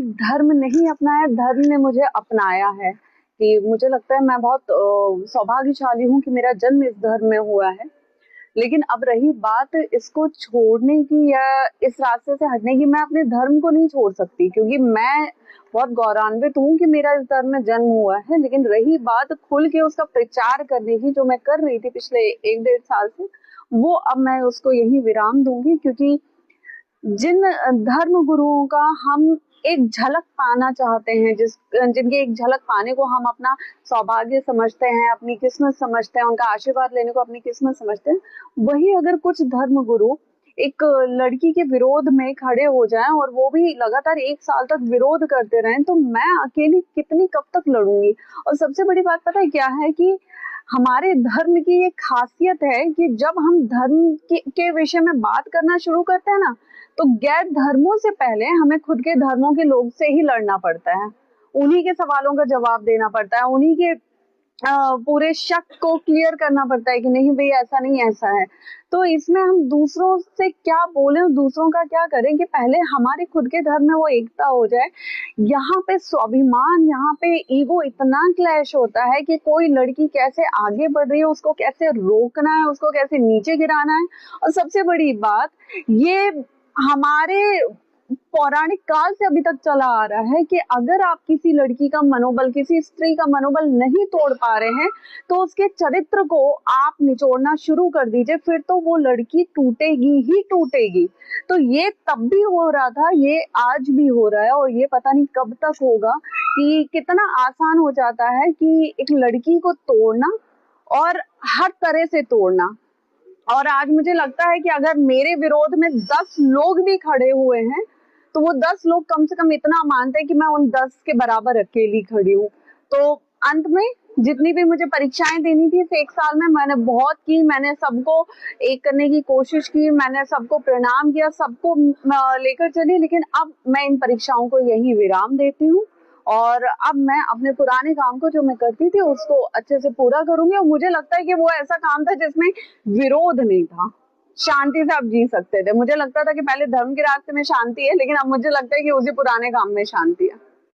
धर्म नहीं अपनाया, धर्म ने मुझे अपनाया है। कि मुझे लगता है मैं बहुत सौभाग्यशाली हूँ कि मेरा जन्म इस धर्म में हुआ है। लेकिन अब रही बात इसको छोड़ने की या इस रास्ते से हटने की, मैं अपने धर्म को नहीं छोड़ सकती क्योंकि मैं बहुत गौरवान्वित हूँ कि मेरा इस धर्म में जन्म हुआ है। लेकिन रही बात खुल के उसका प्रचार करने की, जो मैं कर रही थी पिछले 1-1.5 साल से, वो अब मैं उसको यही विराम दूंगी। क्योंकि जिन धर्म गुरुओं का हम एक झलक पाना चाहते हैं, जिनके एक झलक पाने को हम अपना सौभाग्य समझते हैं, अपनी किस्मत समझते हैं, उनका आशीर्वाद लेने को अपनी किस्मत समझते हैं, वही अगर कुछ धर्म गुरु एक लड़की के विरोध में खड़े हो जाएं और वो भी लगातार 1 साल तक विरोध करते रहें, तो मैं अकेली कितनी कब तक लड़ूंगी। और सबसे बड़ी बात पता है क्या है कि हमारे धर्म की ये खासियत है कि जब हम धर्म के विषय में बात करना शुरू करते हैं ना, तो गैर धर्मों से पहले हमें खुद के धर्मों के लोग से ही लड़ना पड़ता है, उन्हीं के सवालों का जवाब देना पड़ता है, उन्हीं के पूरे शक को क्लियर करना पड़ता है कि नहीं भाई ऐसा नहीं ऐसा है। तो इसमें हम दूसरों से क्या बोलें, दूसरों का क्या करें कि पहले हमारे खुद के धर्म में वो एकता हो जाए। यहाँ पे स्वाभिमान, यहाँ पे ईगो इतना क्लैश होता है कि कोई लड़की कैसे आगे बढ़ रही है उसको कैसे रोकना है, उसको कैसे नीचे गिराना है। और सबसे बड़ी बात ये हमारे पौराणिक काल से अभी तक चला आ रहा है कि अगर आप किसी लड़की का मनोबल, किसी स्त्री का मनोबल नहीं तोड़ पा रहे हैं, तो उसके चरित्र को आप निचोड़ना शुरू कर दीजिए, फिर तो वो लड़की टूटेगी ही टूटेगी। तो ये तब भी हो रहा था, ये आज भी हो रहा है, और ये पता नहीं कब तक होगा कि कितना आसान हो जाता है कि एक लड़की को तोड़ना और हर तरह से तोड़ना। और आज मुझे लगता है कि अगर मेरे विरोध में 10 लोग भी खड़े हुए हैं, तो वो 10 लोग कम से कम इतना मानते हैं कि मैं उन 10 के बराबर अकेली खड़ी हूँ। तो अंत में जितनी भी मुझे परीक्षाएं देनी थी इस 1 साल में, मैंने बहुत की, मैंने सबको एक करने की कोशिश की, मैंने सबको प्रणाम किया, सबको लेकर चली। लेकिन अब मैं इन परीक्षाओं को यही विराम देती हूँ और अब मैं अपने पुराने काम को जो मैं करती थी उसको अच्छे से पूरा करूंगी। और मुझे लगता है कि वो ऐसा काम था जिसमें विरोध नहीं था, शांति से आप जी सकते थे। मुझे लगता था कि पहले धर्म के रास्ते में शांति है, लेकिन अब मुझे लगता है कि उसी पुराने काम में शांति है।